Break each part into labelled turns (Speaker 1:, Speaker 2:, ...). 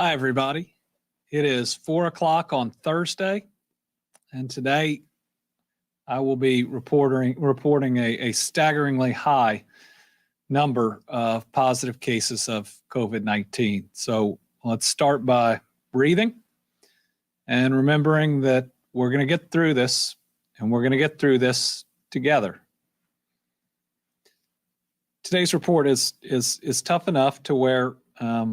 Speaker 1: Hi, everybody. It is 4 o'clock on Thursday, and today I will be reporting a staggeringly high number of positive cases of COVID-19. So let's start by breathing and remembering that we're going to get through this, and we're going to get through this together. Today's report is tough enough to where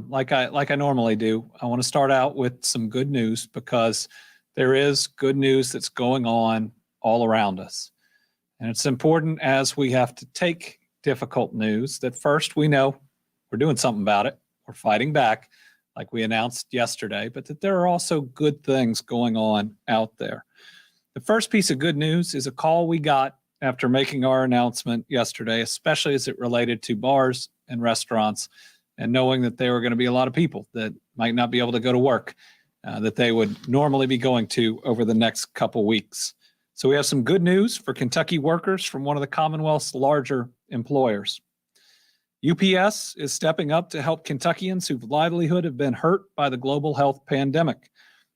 Speaker 1: like I normally do, I want to start out with some good news because there is good news that's going on all around us. And it's important as we have to take difficult news that first we know we're doing something about it. We're fighting back like we announced yesterday, but that there are also good things going on out there. The first piece of good news is a call we got after making our announcement yesterday, especially as it related to bars and restaurants, and knowing that there were going to be a lot of people that might not be able to go to work that they would normally be going to over the next couple weeks. So we have some good news for Kentucky workers from one of the Commonwealth's larger employers. UPS is stepping up to help Kentuckians whose livelihood have been hurt by the global health pandemic.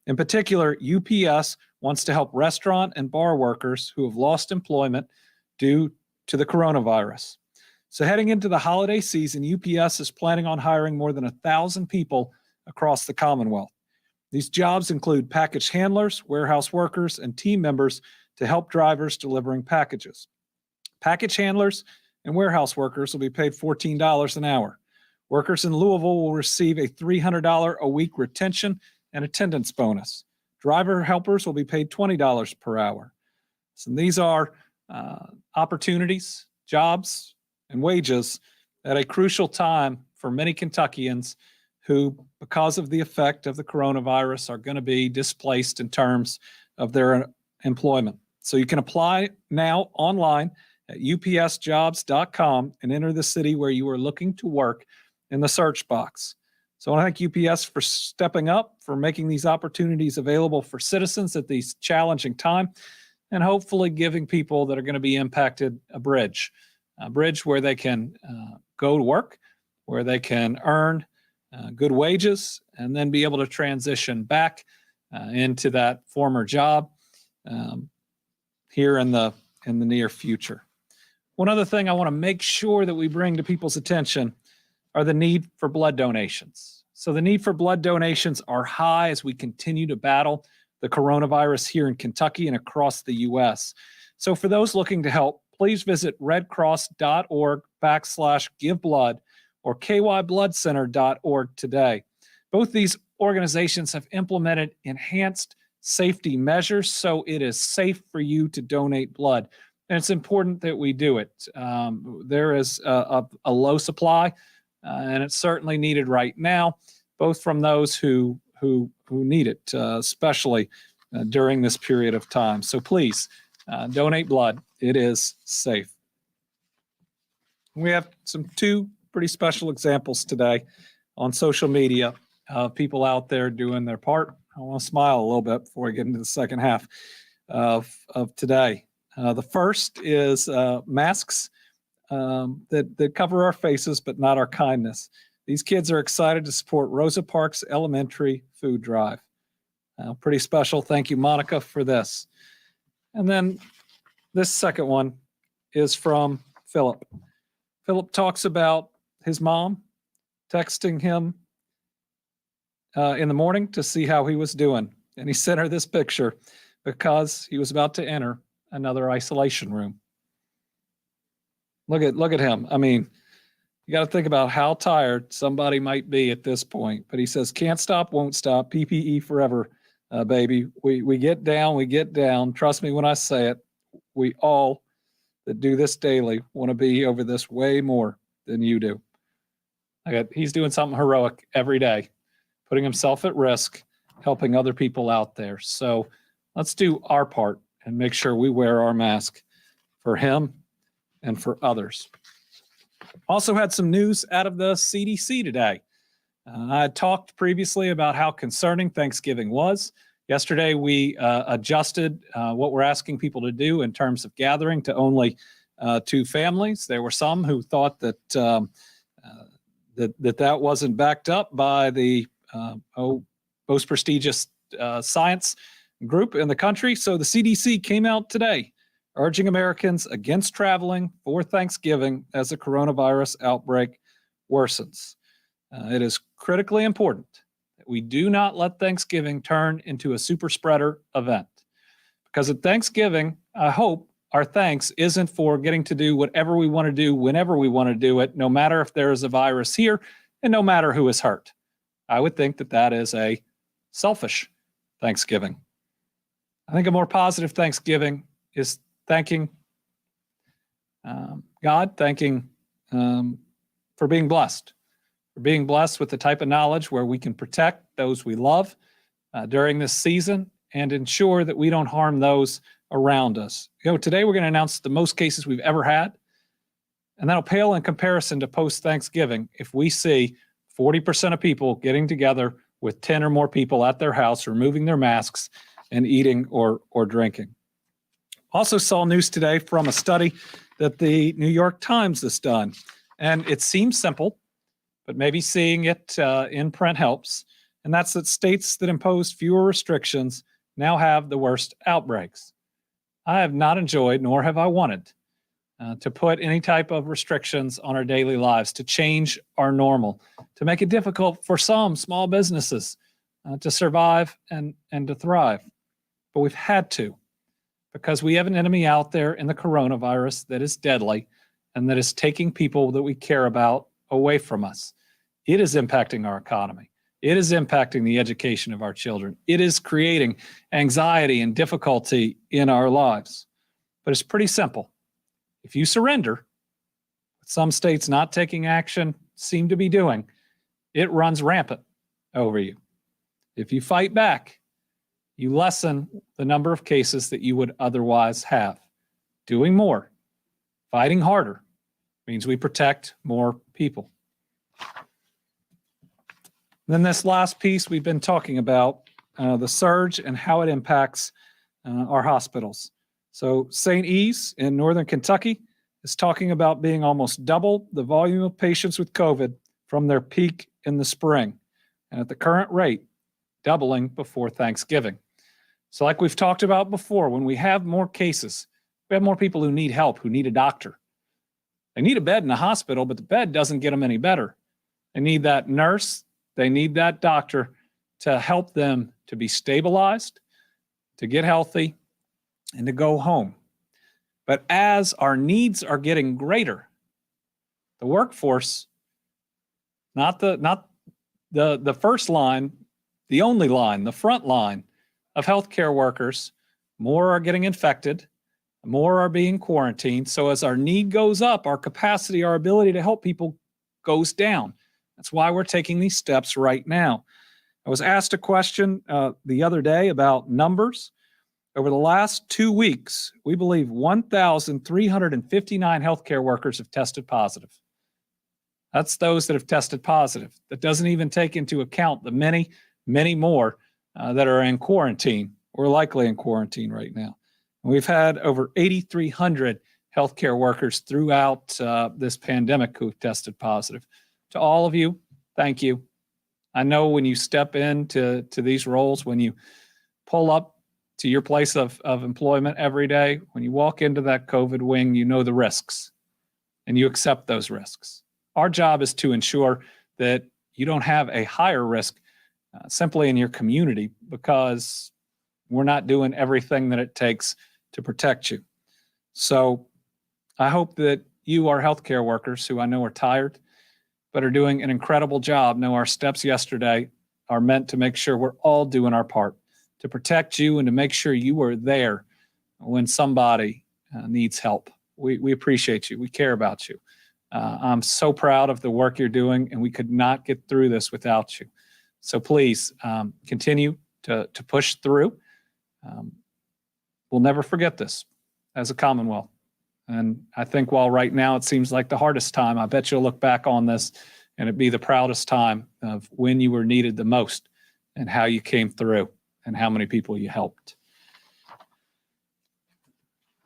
Speaker 1: In particular, UPS wants to help restaurant and bar workers who have lost employment due to the coronavirus. So heading into the holiday season, UPS is planning on hiring more than 1,000 people across the Commonwealth. These jobs include package handlers, warehouse workers, and team members to help drivers delivering packages. Package handlers and warehouse workers will be paid $14 an hour. Workers in Louisville will receive a $300 a week retention and attendance bonus. Driver helpers will be paid $20 per hour. So these are opportunities, jobs, and wages at a crucial time for many Kentuckians who, because of the effect of the coronavirus, are going to be displaced in terms of their employment. So you can apply now online at upsjobs.com and enter the city where you are looking to work in the search box. So I want to thank UPS for stepping up, for making these opportunities available for citizens at these challenging time, and hopefully giving people that are going to be impacted a bridge where they can go to work, where they can earn good wages, and then be able to transition back into that former job here in the near future. One other thing I want to make sure that we bring to people's attention are the need for blood donations. So the need for blood donations are high as we continue to battle the coronavirus here in Kentucky and across the U.S. So for those looking to help, please visit redcross.org/giveblood or kybloodcenter.org today. Both these organizations have implemented enhanced safety measures, so it is safe for you to donate blood. And it's important that we do it. There is a low supply, and it's certainly needed right now, both from those who need it, especially during this period of time. So please donate blood. It is safe. We have two pretty special examples today on social media of people out there doing their part. I want to smile a little bit before we get into the second half of today. The first is masks that cover our faces but not our kindness. These kids are excited to support Rosa Parks Elementary Food Drive. Pretty special. Thank you, Monica, for this. And then this second one is from Philip. Philip talks about his mom texting him in the morning to see how he was doing. And he sent her this picture because he was about to enter another isolation room. Look at him. I mean, you got to think about how tired somebody might be at this point. But he says, can't stop, won't stop, PPE forever, baby. We get down. Trust me when I say it. We all that do this daily want to be over this way more than you do. He's doing something heroic every day, putting himself at risk, helping other people out there. So let's do our part and make sure we wear our mask for him and for others. Also had some news out of the CDC today. I had talked previously about how concerning Thanksgiving was. Yesterday, we adjusted what we're asking people to do in terms of gathering to only 2 families. There were some who thought that that wasn't backed up by the most prestigious science group in the country. So the CDC came out today urging Americans against traveling for Thanksgiving as the coronavirus outbreak worsens. It is critically important that we do not let Thanksgiving turn into a super spreader event. Because at Thanksgiving, I hope our thanks isn't for getting to do whatever we want to do whenever we want to do it, no matter if there is a virus here and no matter who is hurt. I would think that that is a selfish Thanksgiving. I think a more positive Thanksgiving is thanking God, thanking for being blessed with the type of knowledge where we can protect those we love during this season and ensure that we don't harm those around us. Today we're going to announce the most cases we've ever had, and that'll pale in comparison to post-Thanksgiving if we see 40% of people getting together with 10 or more people at their house, removing their masks and eating or drinking. Also saw news today from a study that the New York Times has done, and it seems simple, but maybe seeing it in print helps, and that's that states that impose fewer restrictions now have the worst outbreaks. I have not enjoyed, nor have I wanted, to put any type of restrictions on our daily lives, to change our normal, to make it difficult for some small businesses to survive and to thrive. But we've had to, because we have an enemy out there in the coronavirus that is deadly and that is taking people that we care about away from us. It is impacting our economy. It is impacting the education of our children. It is creating anxiety and difficulty in our lives. But it's pretty simple. If you surrender, some states not taking action seem to be doing, it runs rampant over you. If you fight back, you lessen the number of cases that you would otherwise have. Doing more, fighting harder, means we protect more people. Then this last piece we've been talking about, the surge and how it impacts our hospitals. So St. E's in Northern Kentucky is talking about being almost double the volume of patients with COVID from their peak in the spring. And at the current rate, doubling before Thanksgiving. So like we've talked about before, when we have more cases, we have more people who need help, who need a doctor. They need a bed in a hospital, but the bed doesn't get them any better. They need that nurse. They need that doctor to help them to be stabilized, to get healthy, and to go home. But as our needs are getting greater, the workforce, not the first line, the only line, the front line of healthcare workers, more are getting infected, more are being quarantined. So as our need goes up, our capacity, our ability to help people goes down. That's why we're taking these steps right now. I was asked a question the other day about numbers. Over the last 2 weeks, we believe 1,359 healthcare workers have tested positive. That's those that have tested positive. That doesn't even take into account the many, many more that are in quarantine or likely in quarantine right now. And we've had over 8,300 healthcare workers throughout this pandemic who've tested positive. To all of you, thank you. I know when you step into these roles, when you pull up to your place of employment every day, when you walk into that COVID wing, you know the risks and you accept those risks. Our job is to ensure that you don't have a higher risk simply in your community because we're not doing everything that it takes to protect you. So I hope that you, our healthcare workers, who I know are tired, but are doing an incredible job, know our steps yesterday are meant to make sure we're all doing our part to protect you and to make sure you are there when somebody needs help. We appreciate you. We care about you. I'm so proud of the work you're doing, and we could not get through this without you. So please continue to push through. We'll never forget this as a Commonwealth. And I think while right now it seems like the hardest time, I bet you'll look back on this and it'd be the proudest time of when you were needed the most and how you came through and how many people you helped.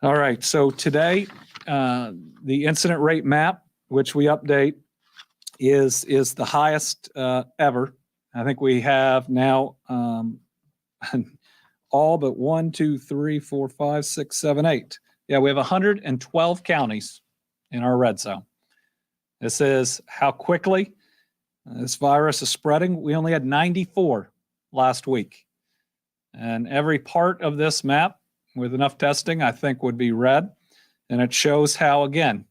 Speaker 1: All right, so today, the incident rate map, which we update, is the highest ever. I think we have now all but 1, 2, 3, 4, 5, 6, 7, 8. Yeah, we have 112 counties in our red zone. This is how quickly this virus is spreading. We only had 94 last week. And every part of this map, with enough testing, I think would be red. And it shows how, again,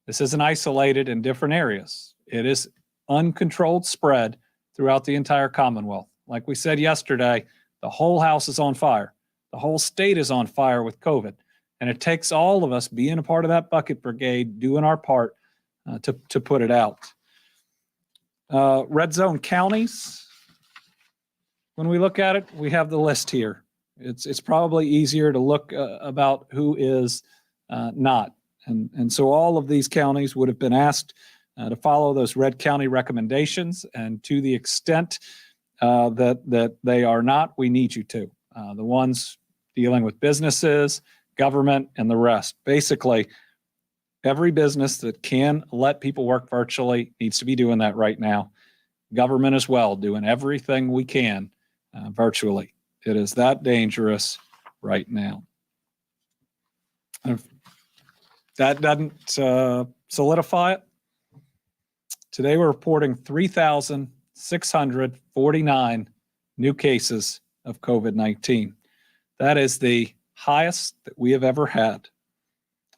Speaker 1: this isn't isolated in different areas. It is uncontrolled spread throughout the entire Commonwealth. Like we said yesterday, the whole house is on fire. The whole state is on fire with COVID. And it takes all of us being a part of that bucket brigade, doing our part to put it out. Red zone counties, when we look at it, we have the list here. It's probably easier to look about who is not. And so all of these counties would have been asked to follow those red county recommendations. And to the extent that they are not, we need you to. The ones dealing with businesses, government, and the rest. Basically, every business that can let people work virtually needs to be doing that right now. Government as well, doing everything we can virtually. It is that dangerous right now. If that doesn't solidify it, today we're reporting 3,649 new cases of COVID-19. That is the highest that we have ever had.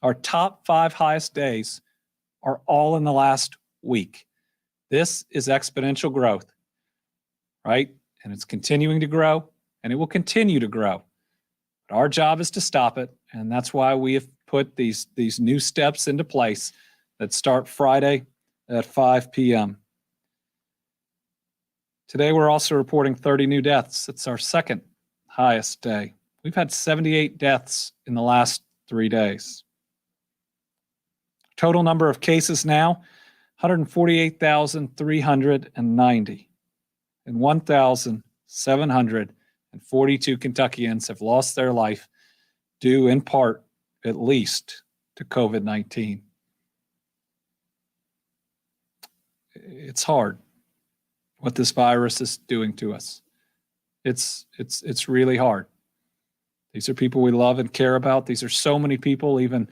Speaker 1: Our top 5 highest days are all in the last week. This is exponential growth, right? And it's continuing to grow, and it will continue to grow. But our job is to stop it, and that's why we have put these new steps into place that start Friday at 5 p.m. Today, we're also reporting 30 new deaths. It's our second highest day. We've had 78 deaths in the last 3 days. Total number of cases now, 148,390. And 1,742 Kentuckians have lost their life due in part, at least, to COVID-19. It's hard what this virus is doing to us. It's really hard. These are people we love and care about. These are so many people, even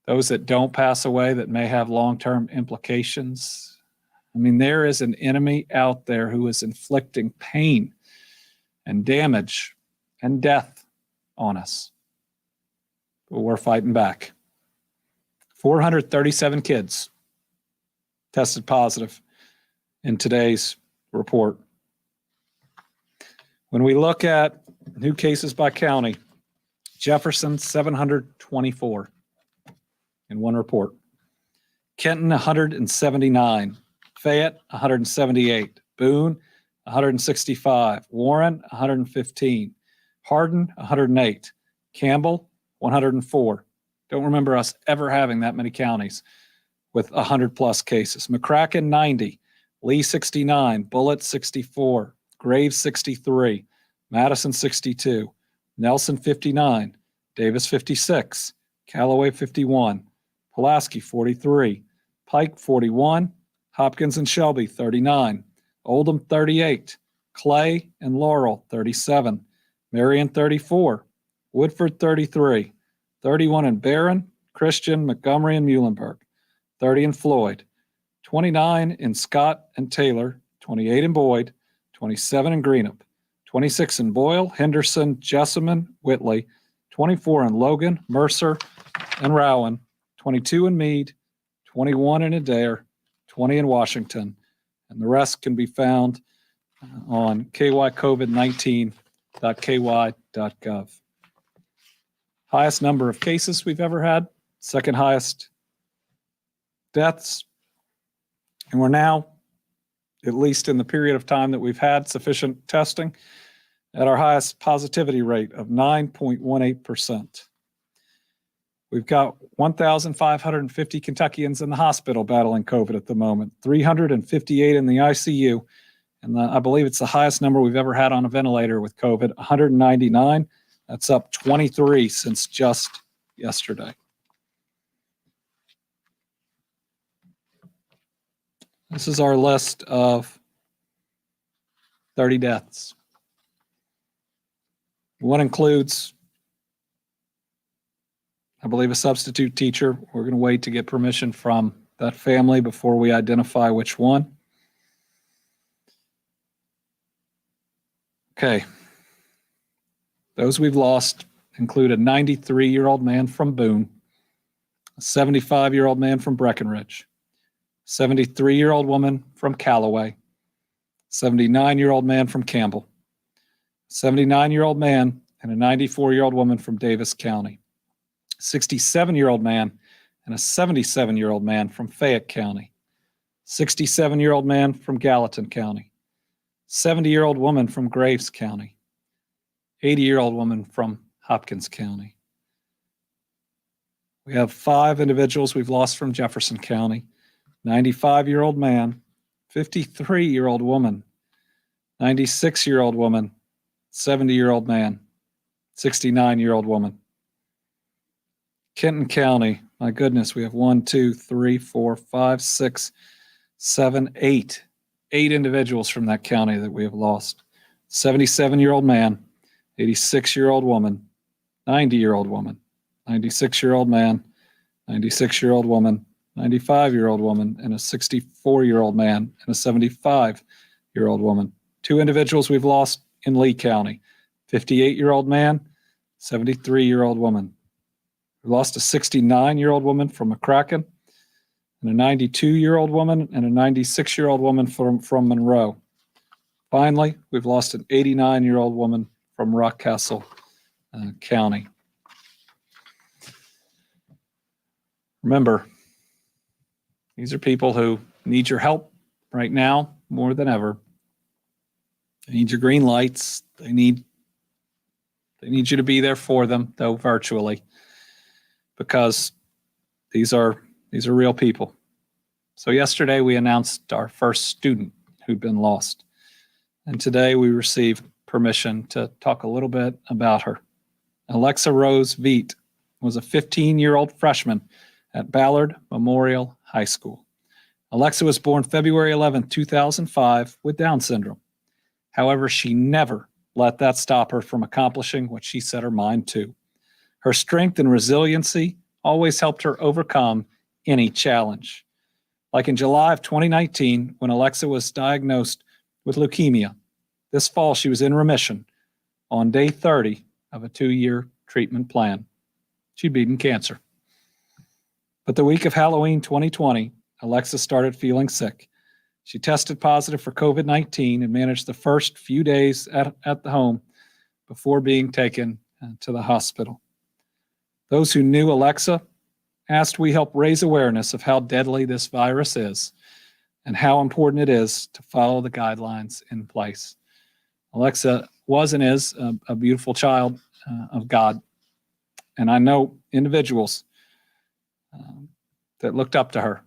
Speaker 1: those that don't pass away, that may have long-term implications. I mean, there is an enemy out there who is inflicting pain and damage and death on us. But we're fighting back. 437 kids tested positive in today's report. When we look at new cases by county, Jefferson, 724 in one report. Kenton, 179. Fayette, 178. Boone, 165. Warren, 115. Hardin, 108. Campbell, 104. Don't remember us ever having that many counties with 100 plus cases. McCracken, 90. Lee, 69. Bullitt, 64. Graves, 63. Madison, 62. Nelson, 59. Davis, 56. Callaway, 51. Pulaski, 43. Pike, 41. Hopkins and Shelby, 39. Oldham, 38. Clay and Laurel, 37. Marion, 34. Woodford, 33. 31 in Barron, Christian, Montgomery, and Muhlenberg. 30 in Floyd. 29 in Scott and Taylor. 28 in Boyd. 27 in Greenup. 26 in Boyle, Henderson, Jessamine, Whitley. 24 in Logan, Mercer, and Rowan. 22 in Meade. 21 in Adair. 20 in Washington. And the rest can be found on kycovid19.ky.gov. Highest number of cases we've ever had, second highest deaths. And we're now, at least in the period of time that we've had sufficient testing, at our highest positivity rate of 9.18%. We've got 1,550 Kentuckians in the hospital battling COVID at the moment, 358 in the ICU, and I believe it's the highest number we've ever had on a ventilator with COVID, 199. That's up 23 since just yesterday. This is our list of 30 deaths. One includes, I believe, a substitute teacher. We're going to wait to get permission from that family before we identify which one. Okay. Those we've lost include a 93-year-old man from Boone, a 75-year-old man from Breckenridge, a 73-year-old woman from Callaway, 79-year-old man from Campbell, 79-year-old man and a 94-year-old woman from Davis County, 67-year-old man and a 77-year-old man from Fayette County, 67-year-old man from Gallatin County, 70-year-old woman from Graves County, 80-year-old woman from Hopkins County. We have 5 individuals we've lost from Jefferson County, 95-year-old man, 53-year-old woman, 96-year-old woman, 70-year-old man, 69-year-old woman. Kenton County, my goodness, we have 1, 2, 3, 4, 5, 6, 7, 8. 8 individuals from that county that we have lost. 77-year-old man, 86-year-old woman, 90-year-old woman, 96-year-old man, 96-year-old woman, 95-year-old woman, and a 64-year-old man and a 75-year-old woman. 2 individuals we've lost in Lee County, 58-year-old man, 73-year-old woman. We lost a 69-year-old woman from McCracken, and a 92-year-old woman and a 96-year-old woman from Monroe. Finally, we've lost an 89-year-old woman from Rockcastle County. Remember, these are people who need your help right now more than ever. They need your green lights. They need you to be there for them, though virtually, because these are real people. So yesterday we announced our first student who'd been lost. And today we received permission to talk a little bit about her. Alexa Rose Veet was a 15-year-old freshman at Ballard Memorial High School. Alexa was born February 11, 2005 with Down syndrome. However, she never let that stop her from accomplishing what she set her mind to. Her strength and resiliency always helped her overcome any challenge. Like in July of 2019, when Alexa was diagnosed with leukemia. This fall, she was in remission on day 30 of a 2-year treatment plan. She'd beaten cancer. But the week of Halloween 2020, Alexa started feeling sick. She tested positive for COVID-19 and managed the first few days at the home before being taken to the hospital. Those who knew Alexa asked we help raise awareness of how deadly this virus is and how important it is to follow the guidelines in place. Alexa was and is a beautiful child of God. And I know individuals that looked up to her,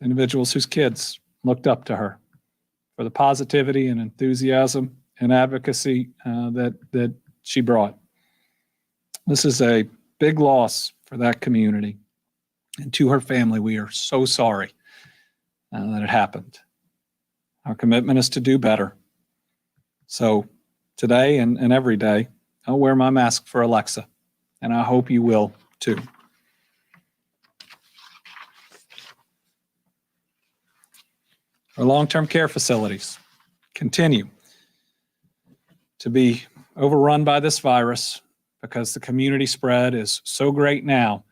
Speaker 1: individuals whose kids looked up to her for the positivity and enthusiasm and advocacy that she brought. This is a big loss for that community. And to her family, we are so sorry that it happened. Our commitment is to do better. So today and every day, I'll wear my mask for Alexa, and I hope you will too. Our long-term care facilities continue to be overrun by this virus because the community spread is so great now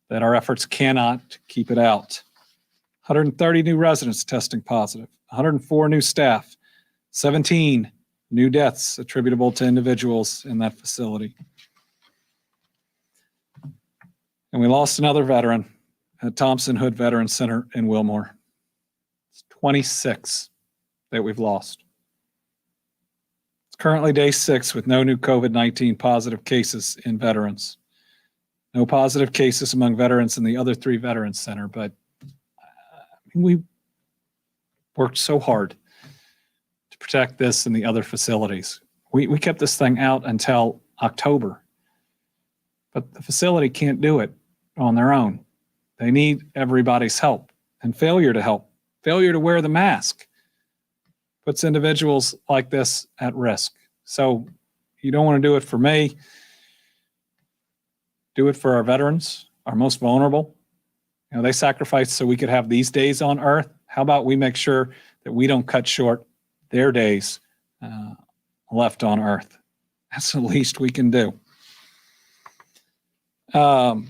Speaker 1: that our efforts cannot keep it out. 130 new residents testing positive, 104 new staff, 17 new deaths attributable to individuals in that facility. And we lost another veteran at Thompson Hood Veterans Center in Wilmore. It's 26 that we've lost. It's currently day 6 with no new COVID-19 positive cases in veterans. No positive cases among veterans in the other 3 Veterans Center, but we worked so hard to protect this and the other facilities. We kept this thing out until October, but the facility can't do it on their own. They need everybody's help, and failure to help, failure to wear the mask puts individuals like this at risk. So you don't want to do it for me. Do it for our veterans, our most vulnerable. They sacrificed so we could have these days on earth. How about we make sure that we don't cut short their days left on earth? That's the least we can do. Wanted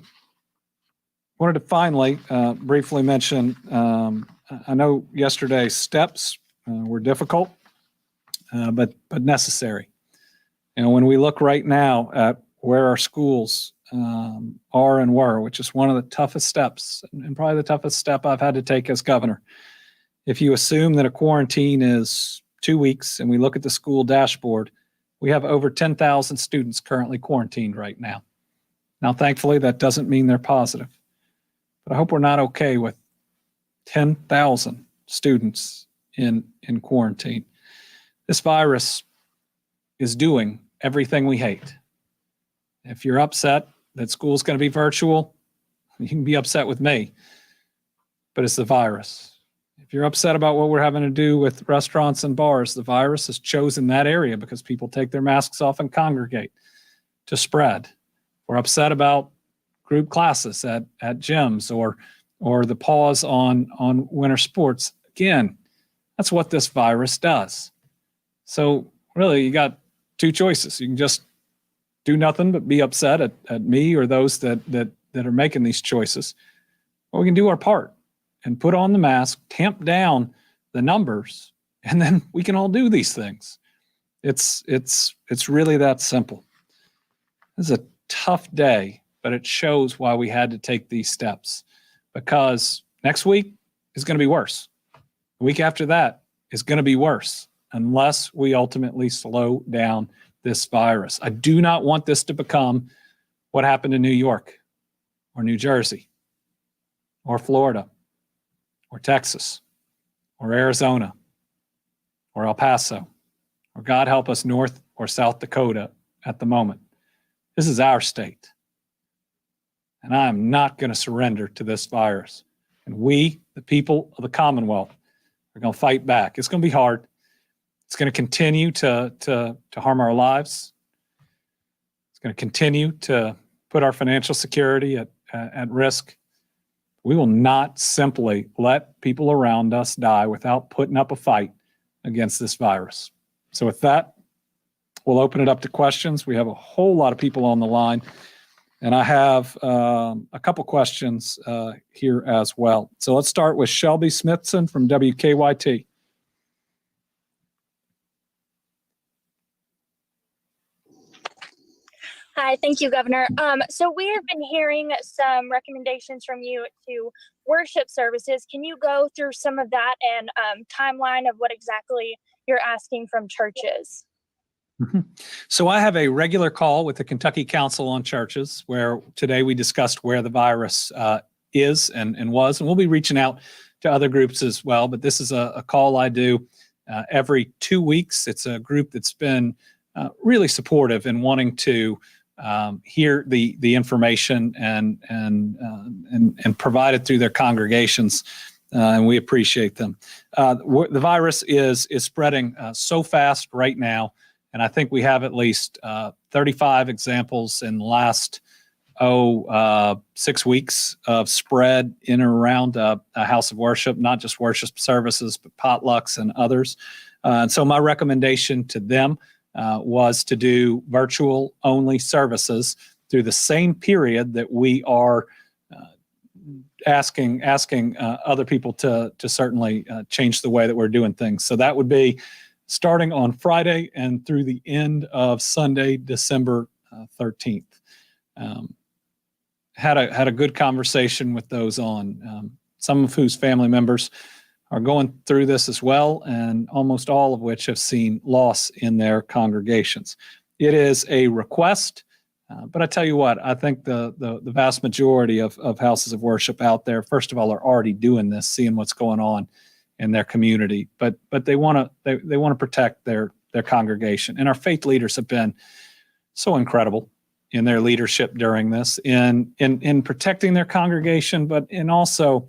Speaker 1: to finally briefly mention, I know yesterday's steps were difficult, but necessary. When we look right now at where our schools are and were, which is one of the toughest steps, and probably the toughest step I've had to take as governor. If you assume that a quarantine is 2 weeks and we look at the school dashboard, we have over 10,000 students currently quarantined right now. Now, thankfully, that doesn't mean they're positive, but I hope we're not okay with 10,000 students in quarantine. This virus is doing everything we hate. If you're upset that school's going to be virtual, you can be upset with me, but it's the virus. If you're upset about what we're having to do with restaurants and bars, the virus has chosen that area because people take their masks off and congregate to spread. We're upset about group classes at gyms or the pause on winter sports. Again, that's what this virus does. So really, you got two choices. You can just do nothing but be upset at me or those that are making these choices. Or we can do our part and put on the mask, tamp down the numbers, and then we can all do these things. It's really that simple. This is a tough day, but it shows why we had to take these steps, because next week is going to be worse. The week after that is going to be worse unless we ultimately slow down this virus. I do not want this to become what happened in New York or New Jersey or Florida or Texas or Arizona or El Paso or, God help us, North or South Dakota at the moment. This is our state. And I am not going to surrender to this virus. And we, the people of the Commonwealth, are going to fight back. It's going to be hard. It's going to continue to harm our lives. It's going to continue to put our financial security at risk. We will not simply let people around us die without putting up a fight against this virus. So with that, we'll open it up to questions. We have a whole lot of people on the line, and I have a couple questions here as well. So let's start with Shelby Smithson from WKYT.
Speaker 2: Hi, thank you, Governor. So we have been hearing some recommendations from you to worship services. Can you go through some of that and timeline of what exactly you're asking from churches?
Speaker 1: Mm-hmm. So I have a regular call with the Kentucky Council on Churches, where today we discussed where the virus is and was, and we'll be reaching out to other groups as well. But this is a call I do every 2 weeks. It's a group that's been really supportive in wanting to hear the information and provide it through their congregations, and we appreciate them. The virus is spreading so fast right now, and I think we have at least 35 examples in the last 6 weeks of spread in and around a house of worship, not just worship services, but potlucks and others. And so my recommendation to them was to do virtual only services through the same period that we are asking other people to certainly change the way that we're doing things. So that would be starting on Friday and through the end of Sunday, December 13th. Had a good conversation with those on, some of whose family members are going through this as well, and almost all of which have seen loss in their congregations. It is a request, but I tell you what, I think the vast majority of houses of worship out there, first of all, are already doing this, seeing what's going on in their community, but they want to protect their congregation. And our faith leaders have been so incredible in their leadership during this, in protecting their congregation, but in also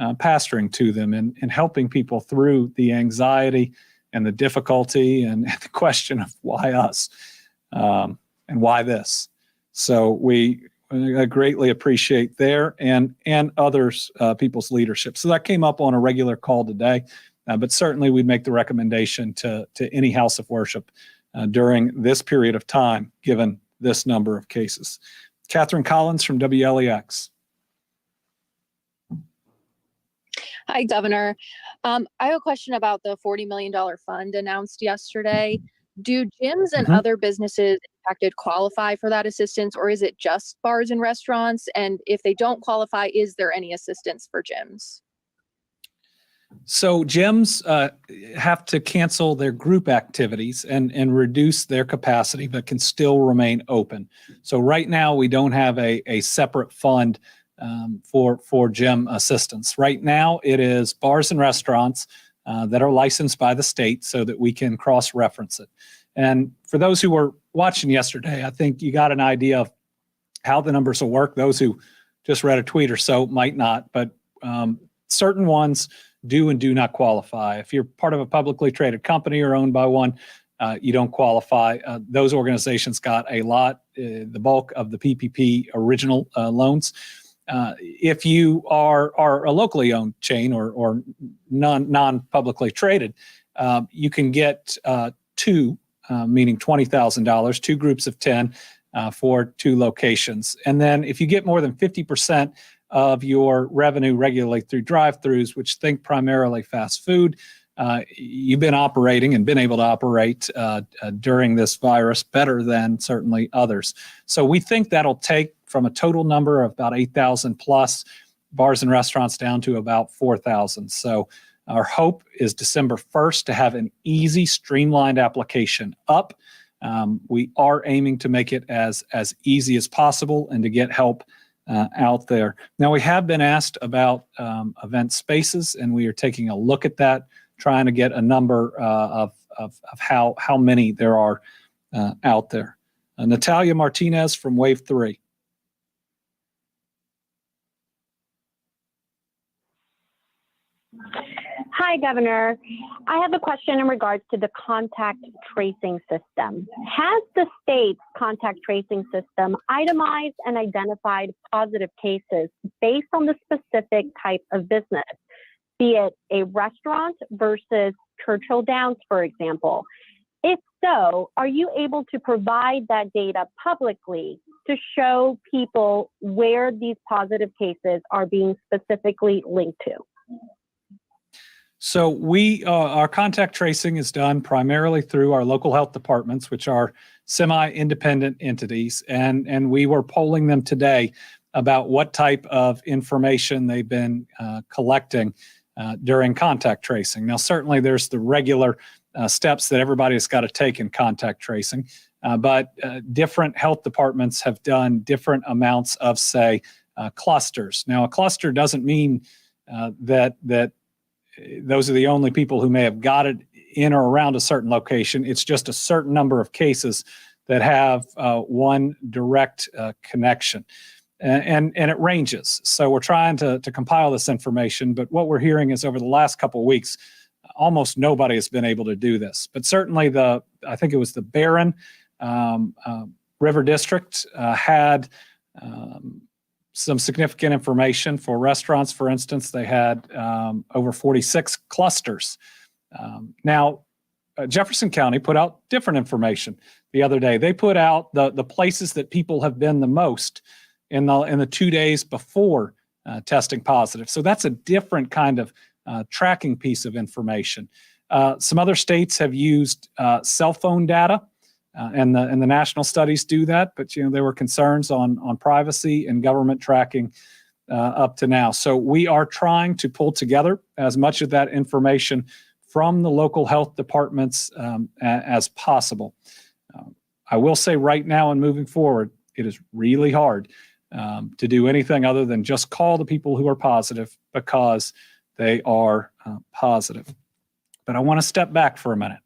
Speaker 1: pastoring to them and helping people through the anxiety and the difficulty and the question of why us, and why this. So we greatly appreciate their and others, people's leadership. So that came up on a regular call today, but certainly we'd make the recommendation to any house of worship during this period of time, given this number of cases. Catherine Collins from WLEX.
Speaker 3: Hi, Governor. I have a question about the $40 million fund announced yesterday. Do gyms and other businesses impacted qualify for that assistance, or is it just bars and restaurants? And if they don't qualify, is there any assistance for gyms?
Speaker 1: So gyms have to cancel their group activities and reduce their capacity, but can still remain open. So right now we don't have a separate fund for gym assistance. Right now it is bars and restaurants that are licensed by the state so that we can cross-reference it. And for those who were watching yesterday, I think you got an idea of how the numbers will work. Those who just read a tweet or so might not, but certain ones do and do not qualify. If you're part of a publicly traded company or owned by one, you don't qualify. Those organizations got a lot, the bulk of the PPP original loans. If you are a locally owned chain or non-publicly traded, you can get two, meaning $20,000, two groups of 10 for two locations. And then if you get more than 50% of your revenue regularly through drive-throughs, which think primarily fast food, you've been operating and been able to operate during this virus better than certainly others. So we think that'll take from a total number of about 8,000 plus bars and restaurants down to about 4,000. So our hope is December 1st to have an easy, streamlined application up. We are aiming to make it as easy as possible and to get help out there. Now, we have been asked about event spaces, and we are taking a look at that, trying to get a number of how many there are out there. Natalia Martinez from Wave 3.
Speaker 4: Hi, Governor. I have a question in regards to the contact tracing system. Has the state's contact tracing system itemized and identified positive cases based on the specific type of business, be it a restaurant versus Churchill Downs, for example? If so, are you able to provide that data publicly to show people where these positive cases are being specifically linked to?
Speaker 1: So our contact tracing is done primarily through our local health departments, which are semi-independent entities. And we were polling them today about what type of information they've been collecting during contact tracing. Now, certainly there's the regular steps that everybody's got to take in contact tracing, but different health departments have done different amounts of, say, clusters. Now, a cluster doesn't mean that those are the only people who may have got it in or around a certain location. It's just a certain number of cases that have one direct connection. And it ranges. So we're trying to compile this information, but what we're hearing is over the last couple of weeks, almost nobody has been able to do this. But certainly I think it was the Barron River District had some significant information for restaurants. For instance, they had over 46 clusters. Now, Jefferson County put out different information the other day. They put out the places that people have been the most in the 2 days before testing positive. So that's a different kind of tracking piece of information. Some other states have used cell phone data. And the national studies do that, but there were concerns on privacy and government tracking up to now. So we are trying to pull together as much of that information from the local health departments as possible. I will say right now and moving forward, it is really hard to do anything other than just call the people who are positive because they are positive. But I want to step back for a minute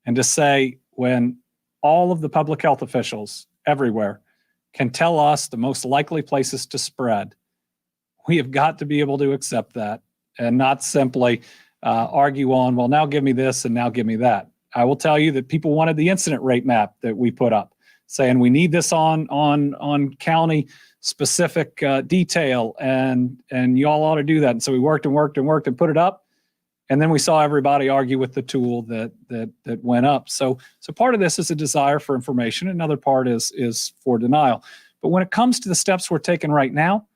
Speaker 1: and to say when all of the public health officials everywhere can tell us the most likely places to spread, we have got to be able to accept that and not simply argue on, well, now give me this and now give me that. I will tell you that people wanted the incident rate map that we put up, saying we need this on county specific detail, and y'all ought to do that. And so we worked and put it up, and then we saw everybody argue with the tool that went up. So part of this is a desire for information. Another part is for denial. But when it comes to the steps we're taking right now,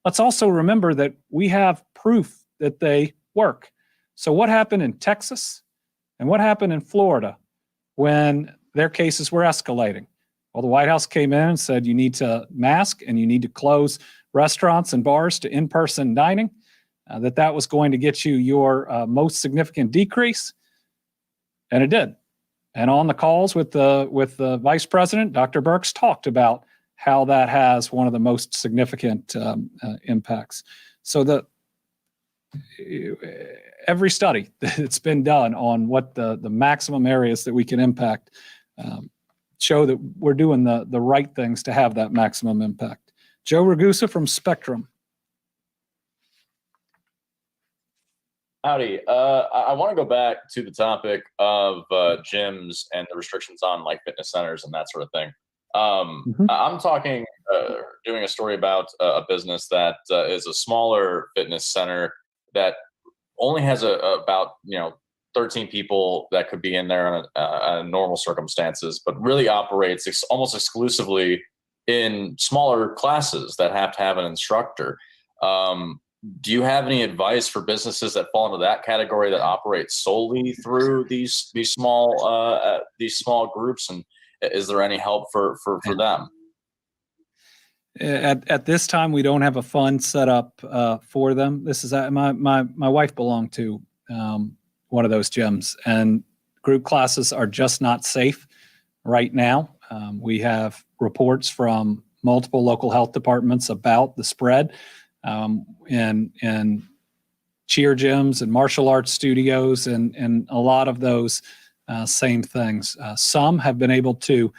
Speaker 1: let's also remember that we have proof that they work. So what happened in Texas and what happened in Florida when their cases were escalating? Well, the White House came in and said you need to mask and you need to close restaurants and bars to in-person dining, that was going to get you your most significant decrease, and it did. And on the calls with the vice president, Dr. Birx talked about how that has one of the most significant impacts. So every study that's been done on what the maximum areas that we can impact show that we're doing the right things to have that maximum impact. Joe Ragusa from Spectrum.
Speaker 5: Howdy. I want to go back to the topic of gyms and the restrictions on like fitness centers and that sort of thing. I'm talking, doing a story about a business that is a smaller fitness center that only has about 13 people that could be in there on normal circumstances, but really operates almost exclusively in smaller classes that have to have an instructor. Do you have any advice for businesses that fall into that category that operate solely through these small groups, and is there any help for them?
Speaker 1: At this time, we don't have a fund set up for them. This is my wife belonged to one of those gyms, and group classes are just not safe right now. We have reports from multiple local health departments about the spread in cheer gyms and martial arts studios, and a lot of those same things. Some have been able to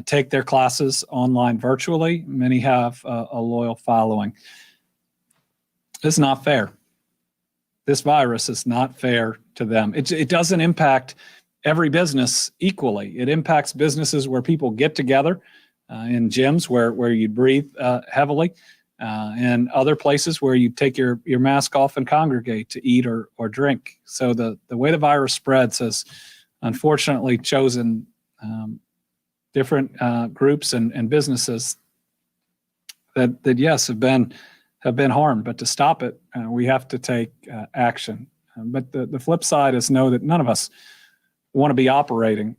Speaker 1: take their classes online virtually. Many have a loyal following. It's not fair. This virus is not fair to them. It doesn't impact every business equally. It impacts businesses where people get together in gyms where you breathe heavily, and other places where you take your mask off and congregate to eat or drink. So the way the virus spreads has unfortunately chosen different groups and businesses that yes have been harmed, but to stop it, we have to take action. But the flip side is know that none of us want to be operating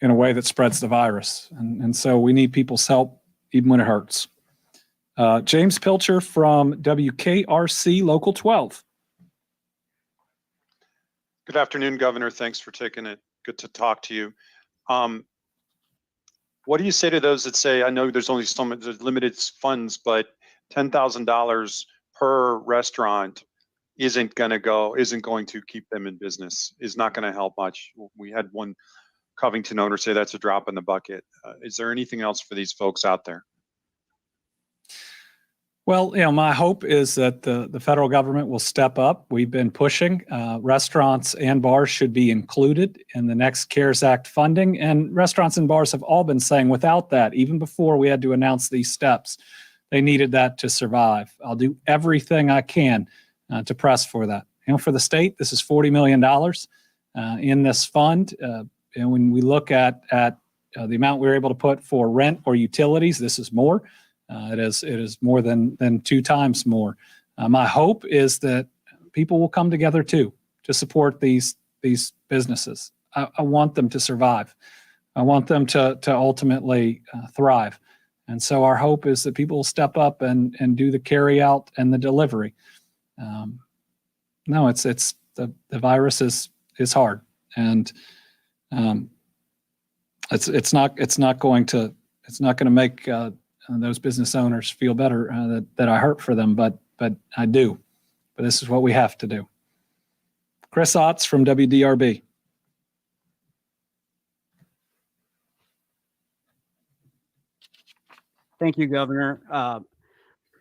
Speaker 1: in a way that spreads the virus, and so we need people's help even when it hurts. James Pilcher from WKRC Local 12.
Speaker 6: Good afternoon, Governor. Thanks for taking it. Good to talk to you. What do you say to those that say, I know there's only there's limited funds, but $10,000 per restaurant isn't going to keep them in business, is not going to help much. We had one Covington owner say that's a drop in the bucket. Is there anything else for these folks out there?
Speaker 1: Well, my hope is that the federal government will step up. We've been pushing. Restaurants and bars should be included in the next CARES Act funding. And restaurants and bars have all been saying without that, even before we had to announce these steps, they needed that to survive. I'll do everything I can to press for that. For the state, this is $40 million in this fund. And when we look at the amount we were able to put for rent or utilities, this is more. It is more than 2 times more. My hope is that people will come together too to support these businesses. I want them to survive. I want them to ultimately thrive. And so our hope is that people will step up and do the carry out and the delivery. No, it's the virus is hard, and it's not going to make those business owners feel better that I hurt for them, but I do. But this is what we have to do. Chris Otts from WDRB.
Speaker 7: Thank you, Governor.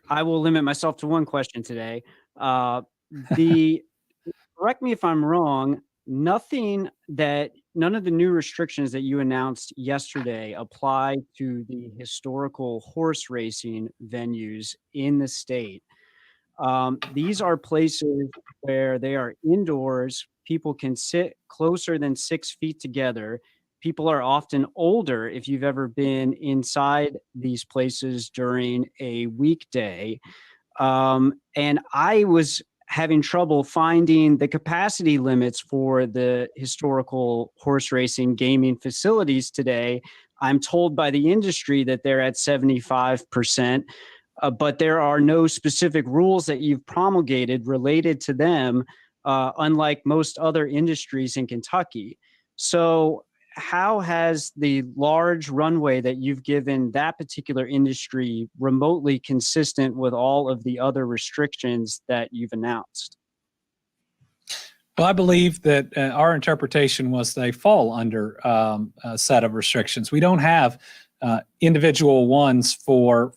Speaker 7: I will limit myself to one question today. The correct me if I'm wrong, none of the new restrictions that you announced yesterday apply to the historical horse racing venues in the state. These are places where they are indoors. People can sit closer than 6 feet together. People are often older if you've ever been inside these places during a weekday. And I was having trouble finding the capacity limits for the historical horse racing gaming facilities today. I'm told by the industry that they're at 75%, but there are no specific rules that you've promulgated related to them, unlike most other industries in Kentucky. So how has the large runway that you've given that particular industry remotely consistent with all of the other restrictions that you've announced?
Speaker 1: Well, I believe that our interpretation was they fall under a set of restrictions. We don't have individual ones for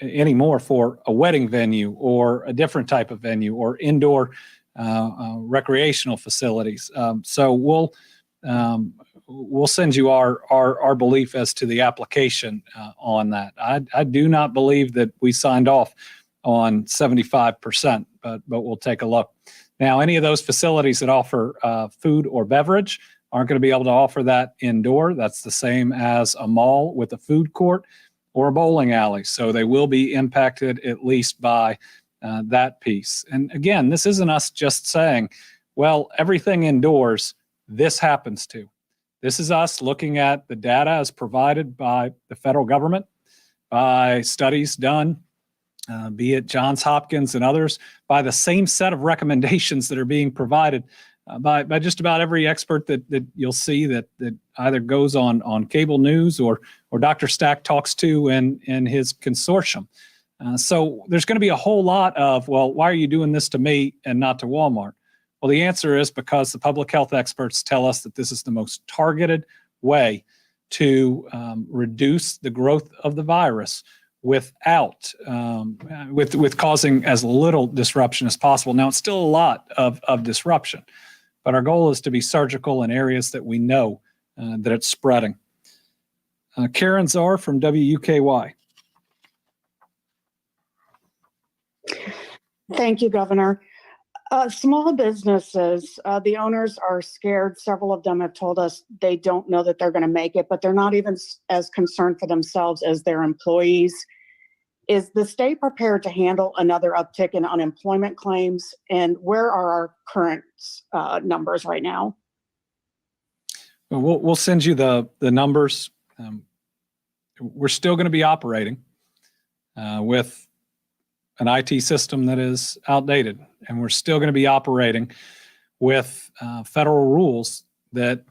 Speaker 1: anymore for a wedding venue or a different type of venue or indoor recreational facilities. So we'll send you our belief as to the application on that. I do not believe that we signed off on 75%, but we'll take a look. Now, any of those facilities that offer food or beverage aren't going to be able to offer that indoor. That's the same as a mall with a food court or a bowling alley. So they will be impacted at least by that piece. And again, this isn't us just saying, well, everything indoors, this happens to. This is us looking at the data as provided by the federal government, by studies done, be it Johns Hopkins and others, by the same set of recommendations that are being provided by just about every expert that you'll see that either goes on cable news or Dr. Stack talks to in his consortium. So there's going to be a whole lot of, well, why are you doing this to me and not to Walmart? Well, the answer is because the public health experts tell us that this is the most targeted way to reduce the growth of the virus without with causing as little disruption as possible. Now, it's still a lot of disruption, but our goal is to be surgical in areas that we know that it's spreading. Karen Czar from WUKY.
Speaker 8: Thank you, Governor. Small businesses, the owners are scared. Several of them have told us they don't know that they're going to make it, but they're not even as concerned for themselves as their employees. Is the state prepared to handle another uptick in unemployment claims? And where are our current numbers right now?
Speaker 1: We'll send you the numbers. We're still going to be operating with an IT system that is outdated, and we're still going to be operating with federal rules that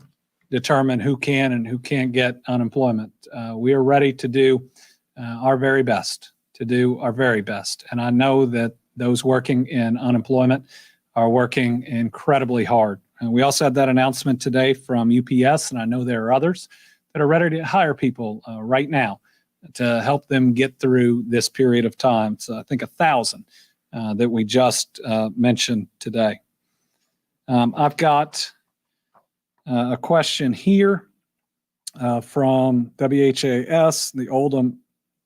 Speaker 1: determine who can and who can't get unemployment. We are ready to do our very best, and I know that those working in unemployment are working incredibly hard. And we also had that announcement today from UPS, and I know there are others that are ready to hire people right now to help them get through this period of time. So I think 1,000 that we just mentioned today. I've got a question here from WHAS, the Oldham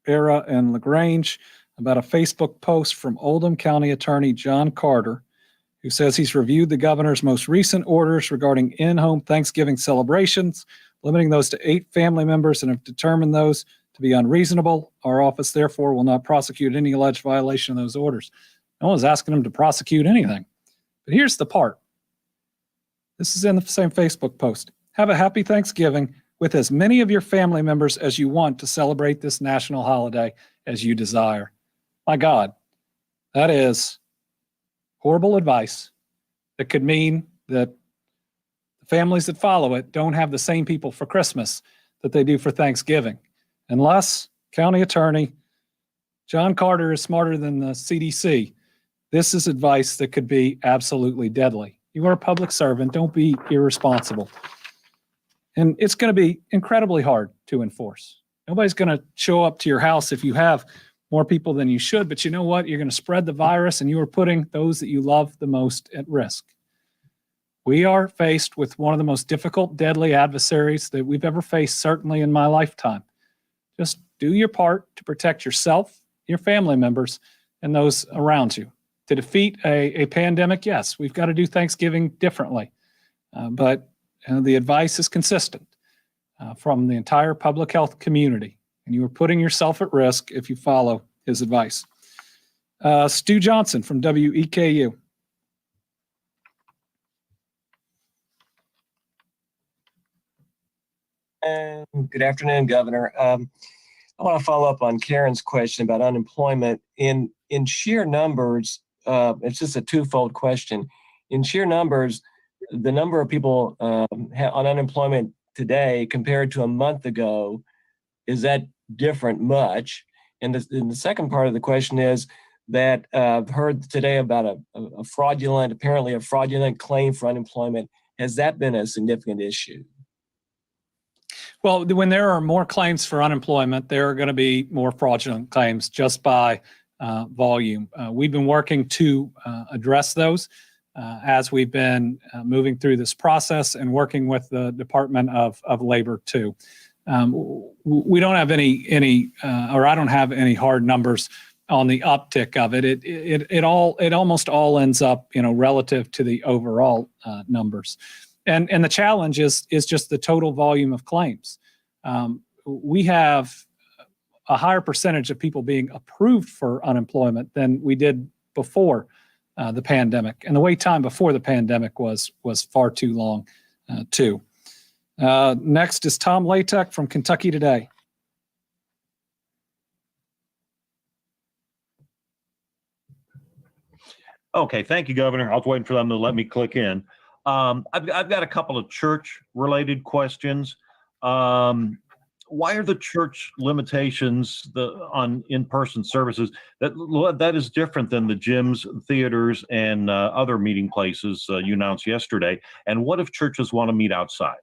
Speaker 1: Era and LaGrange, about a Facebook post from Oldham County Attorney John Carter, who says he's reviewed the governor's most recent orders regarding in-home Thanksgiving celebrations, limiting those to 8 family members, and have determined those to be unreasonable. Our office, therefore, will not prosecute any alleged violation of those orders. No one's asking them to prosecute anything. But here's the part. This is in the same Facebook post. Have a happy Thanksgiving with as many of your family members as you want to celebrate this national holiday as you desire. My God, that is horrible advice that could mean that the families that follow it don't have the same people for Christmas that they do for Thanksgiving. Unless County Attorney John Carter is smarter than the CDC, this is advice that could be absolutely deadly. You are a public servant. Don't be irresponsible. And it's going to be incredibly hard to enforce. Nobody's going to show up to your house if you have more people than you should, but you know what? You're going to spread the virus and you are putting those that you love the most at risk. We are faced with one of the most difficult, deadly adversaries that we've ever faced, certainly in my lifetime. Just do your part to protect yourself, your family members, and those around you. To defeat a pandemic, yes, we've got to do Thanksgiving differently. But the advice is consistent from the entire public health community, and you are putting yourself at risk if you follow his advice. Stu Johnson from WEKU.
Speaker 9: Good afternoon, Governor. I want to follow up on Karen's question about unemployment. In sheer numbers, it's just a twofold question. In sheer numbers, the number of people on unemployment today compared to a month ago, is that different much? And the second part of the question is that I've heard today about apparently a fraudulent claim for unemployment. Has that been a significant issue?
Speaker 1: Well, when there are more claims for unemployment, there are going to be more fraudulent claims just by volume. We've been working to address those as we've been moving through this process and working with the Department of Labor too. We don't have or I don't have any hard numbers on the uptick of it. It almost all ends up, relative to the overall numbers. And the challenge is just the total volume of claims. We have a higher percentage of people being approved for unemployment than we did before the pandemic. And the wait time before the pandemic was far too long, too. Next is Tom Latek from Kentucky Today.
Speaker 10: Okay, thank you, Governor. I was waiting for them to let me click in. I've got a couple of church-related questions. Why are the church limitations on in-person services that is different than the gyms, theaters, and other meeting places you announced yesterday? And what if churches want to meet outside?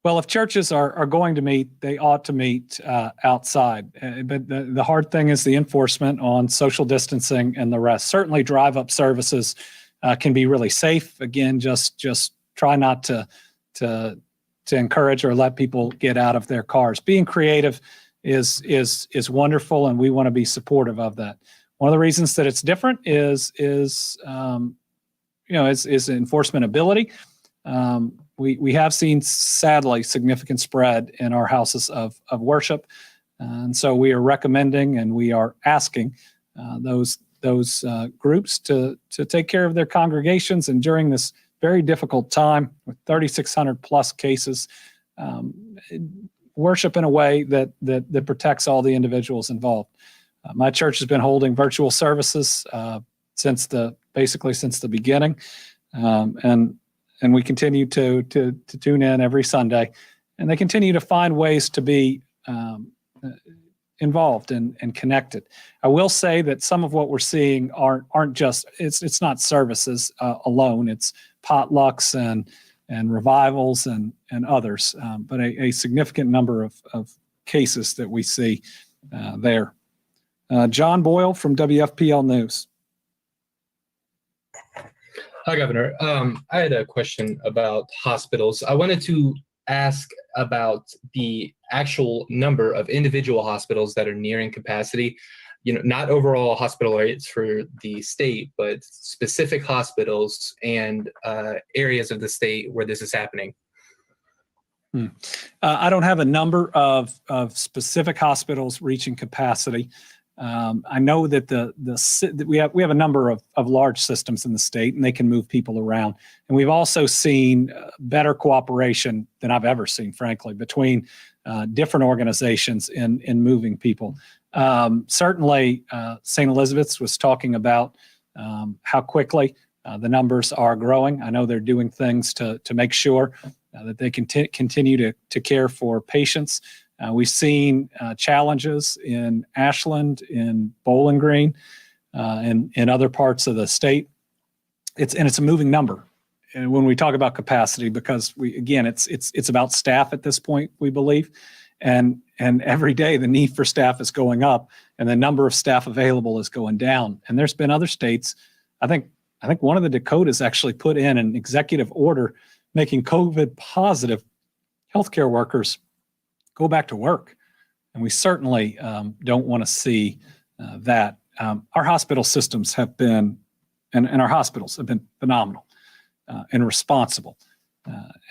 Speaker 1: Well, if churches are going to meet, they ought to meet outside. But the hard thing is the enforcement on social distancing and the rest. Certainly, drive-up services can be really safe. Again, just try not to encourage or let people get out of their cars. Being creative is wonderful, and we want to be supportive of that. One of the reasons that it's different is enforcement ability. We have seen, sadly, significant spread in our houses of worship, and so we are recommending and we are asking those groups to take care of their congregations, and during this very difficult time with 3,600 plus cases, worship in a way that protects all the individuals involved. My church has been holding virtual services since the beginning, and we continue to tune in every Sunday, and they continue to find ways to be involved and connected. I will say that some of what we're seeing aren't just it's not services alone. It's potlucks and revivals and others, but a significant number of cases that we see there. John Boyle from WFPL News.
Speaker 11: Hi, Governor. I had a question about hospitals. I wanted to ask about the actual number of individual hospitals that are nearing capacity. Not overall hospital rates for the state, but specific hospitals and areas of the state where this is happening.
Speaker 1: I don't have a number of specific hospitals reaching capacity. I know that we have a number of large systems in the state, and they can move people around. And we've also seen better cooperation than I've ever seen, frankly, between different organizations in moving people. Certainly, St. Elizabeth's was talking about how quickly the numbers are growing. I know they're doing things to make sure that they can continue to care for patients. We've seen challenges in Ashland, in Bowling Green, and in other parts of the state. It's a moving number. And when we talk about capacity, because it's about staff at this point, we believe, and every day the need for staff is going up and the number of staff available is going down. And there's been other states, I think one of the Dakotas actually put in an executive order making COVID positive healthcare workers go back to work. And we certainly don't want to see that. Our hospital systems have been, and our hospitals have been phenomenal and responsible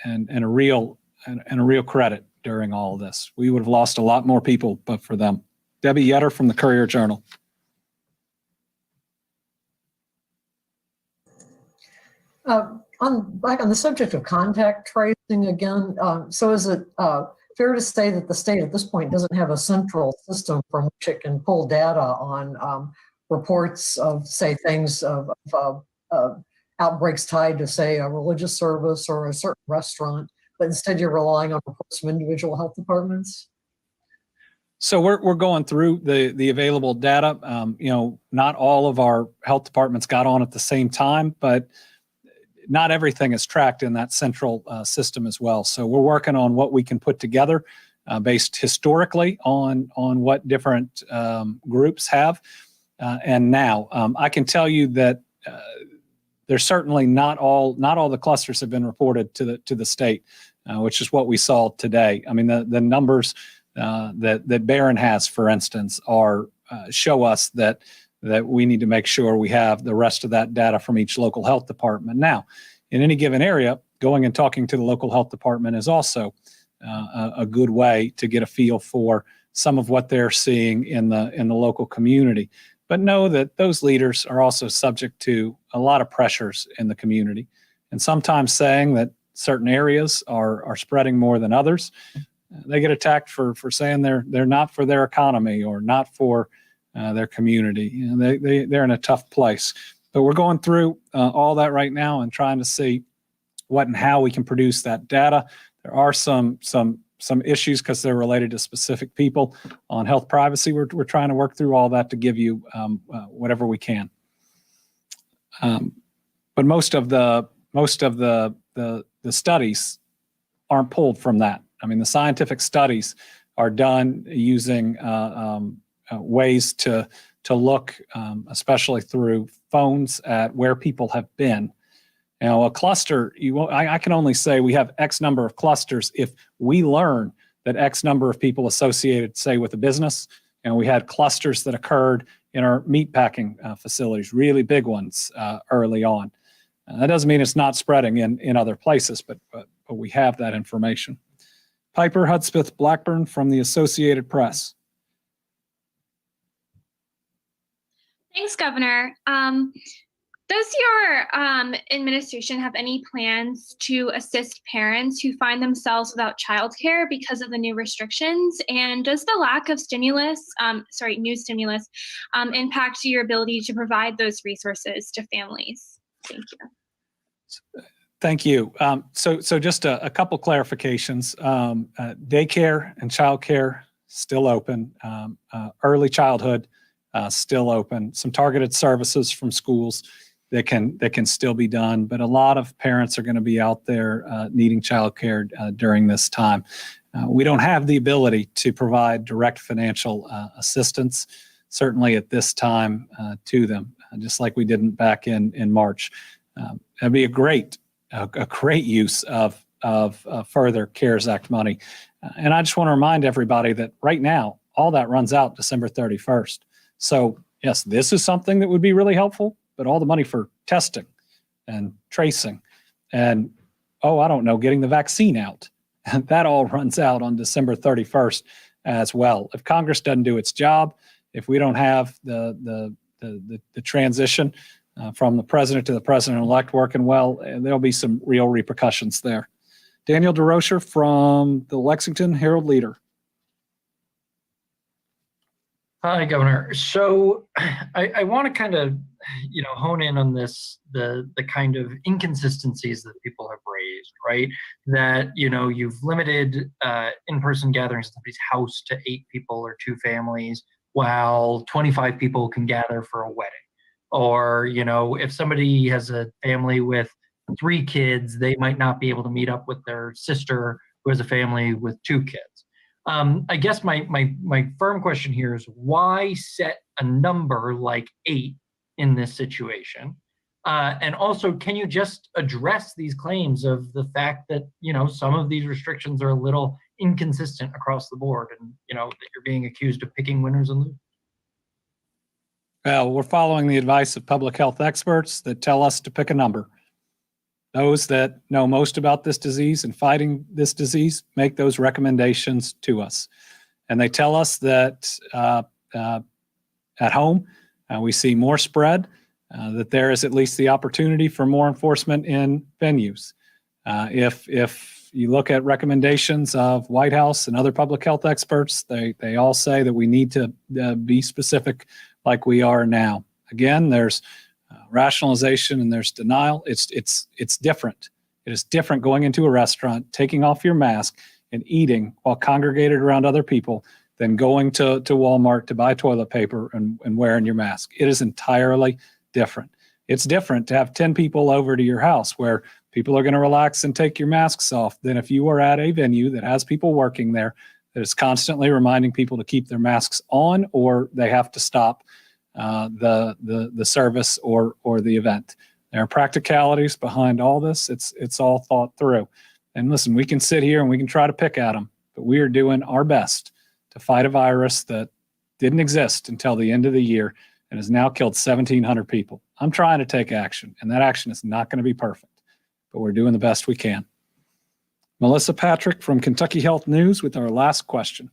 Speaker 1: and a real credit during all of this. We would have lost a lot more people but for them. Debbie Yetter from the Courier-Journal.
Speaker 12: Back on the subject of contact tracing again, so is it fair to say that the state at this point doesn't have a central system from which it can pull data on reports of, say, things of outbreaks tied to, say, a religious service or a certain restaurant, but instead you're relying on reports from individual health departments?
Speaker 1: So we're going through the available data. Not all of our health departments got on at the same time, but not everything is tracked in that central system as well. So we're working on what we can put together based historically on what different groups have. And now I can tell you that there's certainly not all the clusters have been reported to the state, which is what we saw today. I mean, the numbers that Barron has, for instance, show us that we need to make sure we have the rest of that data from each local health department. Now, in any given area, going and talking to the local health department is also a good way to get a feel for some of what they're seeing in the local community. But know that those leaders are also subject to a lot of pressures in the community, and sometimes saying that certain areas are spreading more than others. They get attacked for saying they're not for their economy or not for their community. They're in a tough place. But we're going through all that right now and trying to see what and how we can produce that data. There are some issues because they're related to specific people on health privacy. We're trying to work through all that to give you whatever we can. But most of the studies aren't pulled from that. I mean, the scientific studies are done using ways to look, especially through phones, at where people have been. A cluster, I can only say we have X number of clusters if we learn that X number of people associated, say, with a business. We had clusters that occurred in our meat packing facilities, really big ones early on. That doesn't mean it's not spreading in other places, but we have that information. Piper Hudspeth Blackburn from the Associated Press.
Speaker 13: Thanks, Governor. Does your administration have any plans to assist parents who find themselves without childcare because of the new restrictions? And does the lack of new stimulus, impact your ability to provide those resources to families? Thank you.
Speaker 1: Thank you. So just a couple clarifications. Daycare and childcare still open. Early childhood still open. Some targeted services from schools that can still be done, but a lot of parents are going to be out there needing childcare during this time. We don't have the ability to provide direct financial assistance, certainly at this time, to them, just like we didn't back in March. That'd be a great use of further CARES Act money. And I just want to remind everybody that right now, all that runs out December 31st. So yes, this is something that would be really helpful, but all the money for testing and tracing and, getting the vaccine out, that all runs out on December 31st as well. If Congress doesn't do its job, if we don't have the transition from the president to the president-elect working well, there'll be some real repercussions there. Daniel DeRocher from the Lexington Herald-Leader.
Speaker 14: Hi, Governor. So I want to kind of, hone in on the kind of inconsistencies that people have raised, right? That, you've limited in-person gatherings at somebody's house to 8 people or 2 families, while 25 people can gather for a wedding. Or, if somebody has a family with 3 kids, they might not be able to meet up with their sister who has a family with 2 kids. I guess my firm question here is why set a number like 8 in this situation? And also, can you just address these claims of the fact that, some of these restrictions are a little inconsistent across the board and, that you're being accused of picking winners and losers?
Speaker 1: Well, we're following the advice of public health experts that tell us to pick a number. Those that know most about this disease and fighting this disease make those recommendations to us. And they tell us that at home, we see more spread, that there is at least the opportunity for more enforcement in venues. If you look at recommendations of White House and other public health experts, they all say that we need to be specific like we are now. Again, there's rationalization and there's denial. It's different. It is different going into a restaurant, taking off your mask and eating while congregated around other people than going to Walmart to buy toilet paper and wearing your mask. It is entirely different. It's different to have 10 people over to your house where people are going to relax and take your masks off than if you are at a venue that has people working there that is constantly reminding people to keep their masks on or they have to stop the service or the event. There are practicalities behind all this. It's all thought through. And listen, we can sit here and we can try to pick at them, but we are doing our best to fight a virus that didn't exist until the end of the year and has now killed 1,700 people. I'm trying to take action, and that action is not going to be perfect, but we're doing the best we can. Melissa Patrick from Kentucky Health News with our last question.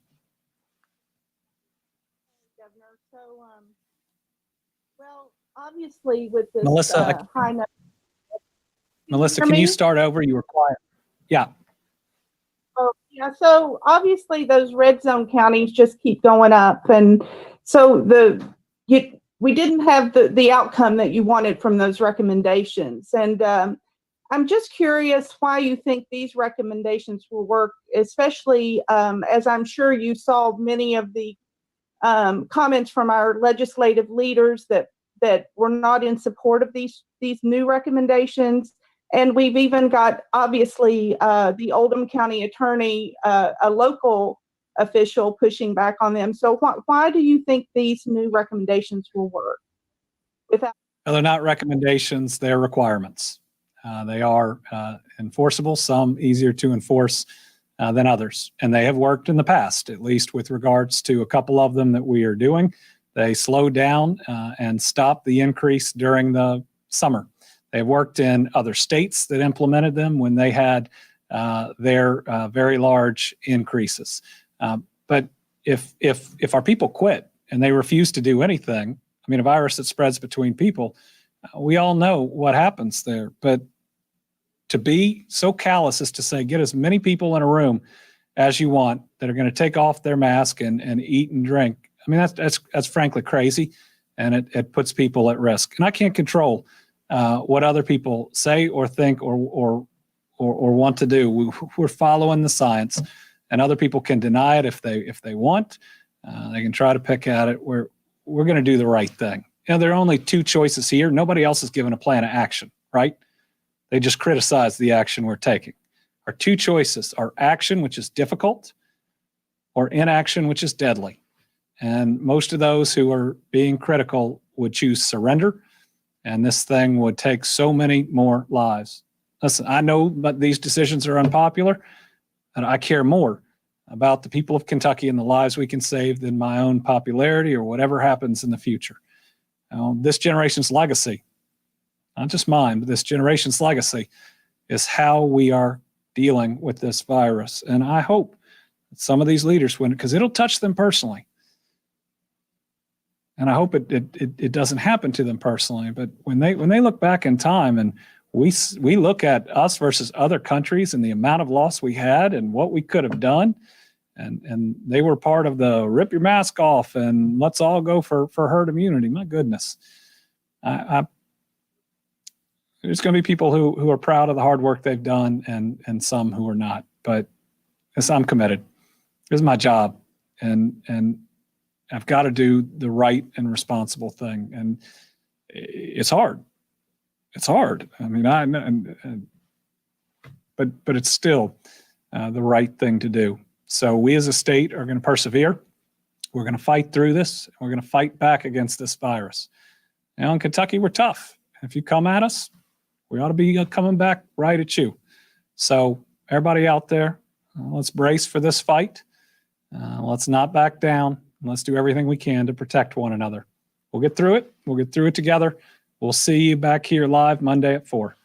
Speaker 15: Governor, so, well, obviously with this
Speaker 1: Melissa,
Speaker 15: high number.
Speaker 1: Melissa, can you start over? You were quiet. Yeah.
Speaker 15: Oh, yeah. So obviously those red zone counties just keep going up, and so we didn't have the outcome that you wanted from those recommendations. And I'm just curious why you think these recommendations will work, especially as I'm sure you saw many of the comments from our legislative leaders that were not in support of these new recommendations. And we've even got, obviously, the Oldham County attorney, a local official, pushing back on them. So why do you think these new recommendations will work?
Speaker 1: Well, they're not recommendations, they're requirements. They are enforceable, some easier to enforce than others. And they have worked in the past, at least with regards to a couple of them that we are doing. They slowed down and stopped the increase during the summer. They've worked in other states that implemented them when they had their very large increases. But if our people quit and they refuse to do anything, I mean, a virus that spreads between people, we all know what happens there. But to be so callous as to say, get as many people in a room as you want that are going to take off their mask and eat and drink, I mean, that's frankly crazy, and it puts people at risk. And I can't control what other people say or think or want to do. We're following the science, and other people can deny it if they want. They can try to pick at it. We're going to do the right thing. There are only two choices here. Nobody else has given a plan of action, right? They just criticize the action we're taking. Our two choices are action, which is difficult, or inaction, which is deadly. And most of those who are being critical would choose surrender, and this thing would take so many more lives. Listen, I know that these decisions are unpopular, and I care more about the people of Kentucky and the lives we can save than my own popularity or whatever happens in the future. This generation's legacy, not just mine, but this generation's legacy is how we are dealing with this virus. And I hope that some of these leaders win, because it'll touch them personally. And I hope it doesn't happen to them personally. But when they look back in time and we look at us versus other countries and the amount of loss we had and what we could have done, and they were part of the rip your mask off and let's all go for herd immunity. My goodness. There's going to be people who are proud of the hard work they've done and some who are not. But I'm committed. This is my job. And I've got to do the right and responsible thing. And it's hard. It's hard. I mean, but it's still the right thing to do. So we as a state are going to persevere. We're going to fight through this. We're going to fight back against this virus. Now in Kentucky, we're tough. If you come at us, we ought to be coming back right at you. So everybody out there, let's brace for this fight. Let's not back down. Let's do everything we can to protect one another. We'll get through it. We'll get through it together. We'll see you back here live Monday at 4.